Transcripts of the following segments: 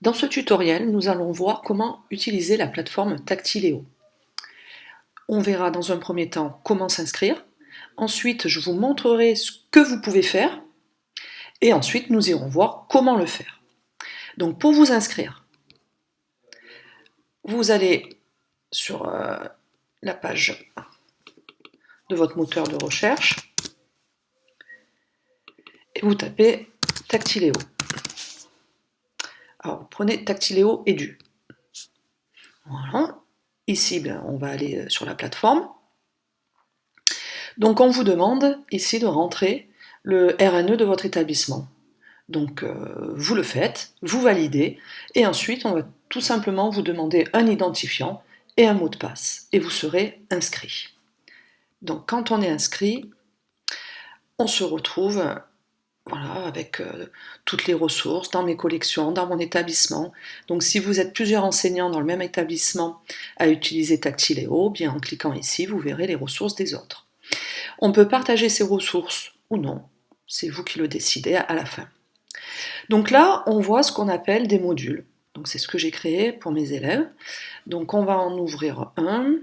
Dans ce tutoriel, nous allons voir comment utiliser la plateforme Tactiléo. On verra dans un premier temps comment s'inscrire, ensuite je vous montrerai ce que vous pouvez faire, et ensuite nous irons voir comment le faire. Donc pour vous inscrire, vous allez sur la page de votre moteur de recherche, et vous tapez Tactiléo. Alors vous prenez Tactiléo Edu. Voilà. Ici, on va aller sur la plateforme. Donc on vous demande ici de rentrer le RNE de votre établissement. Donc vous le faites, vous validez, et ensuite on va tout simplement vous demander un identifiant et un mot de passe, et vous serez inscrit. Donc quand on est inscrit, on se retrouve voilà, avec toutes les ressources dans mes collections, dans mon établissement. Donc si vous êtes plusieurs enseignants dans le même établissement à utiliser Tactiléo, bien en cliquant ici, vous verrez les ressources des autres. On peut partager ces ressources ou non, c'est vous qui le décidez à la fin. Donc là, on voit ce qu'on appelle des modules. Donc c'est ce que j'ai créé pour mes élèves. Donc on va en ouvrir un,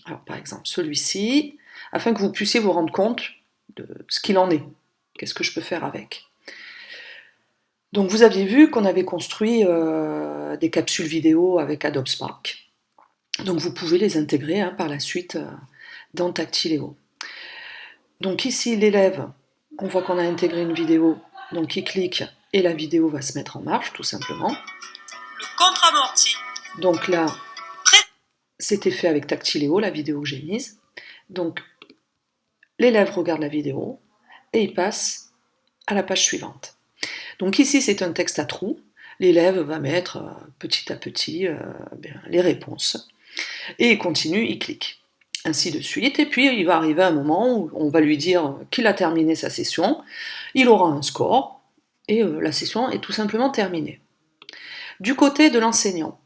alors par exemple celui-ci, afin que vous puissiez vous rendre compte de ce qu'il en est. Qu'est-ce que je peux faire avec? Donc vous aviez vu qu'on avait construit des capsules vidéo avec Adobe Spark. Donc vous pouvez les intégrer par la suite dans Tactiléo. Donc ici, l'élève, on voit qu'on a intégré une vidéo, donc il clique et la vidéo va se mettre en marche, tout simplement. Le contre-amorti. Donc là, c'était fait avec Tactiléo, la vidéo que j'ai mise. Donc l'élève regarde la vidéo et il passe à la page suivante. Donc ici, c'est un texte à trous. L'élève va mettre petit à petit les réponses. Et il continue, il clique. Ainsi de suite, et puis il va arriver un moment où on va lui dire qu'il a terminé sa session, il aura un score, et la session est tout simplement terminée. Du côté de l'enseignant,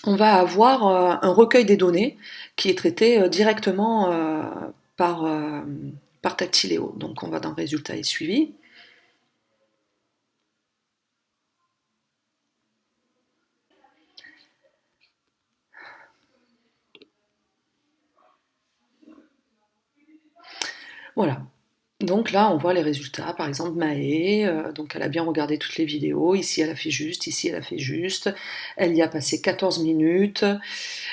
on va avoir un recueil des données qui est traité directement par Tactiléo. Donc on va dans Résultats et suivi. Voilà. Donc là, on voit les résultats. Par exemple, Maë, donc elle a bien regardé toutes les vidéos. Ici, elle a fait juste. Ici, elle a fait juste. Elle y a passé 14 minutes.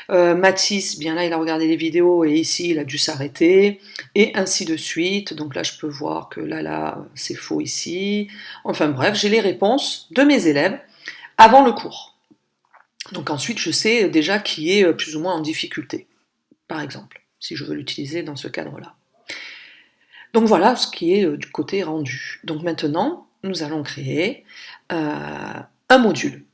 Mathis, bien là, il a regardé les vidéos et ici, il a dû s'arrêter. Et ainsi de suite. Donc là, je peux voir que là, c'est faux ici. Enfin bref, j'ai les réponses de mes élèves avant le cours. Donc ensuite, je sais déjà qui est plus ou moins en difficulté, par exemple, si je veux l'utiliser dans ce cadre-là. Donc voilà ce qui est du côté rendu. Donc maintenant, nous allons créer un module.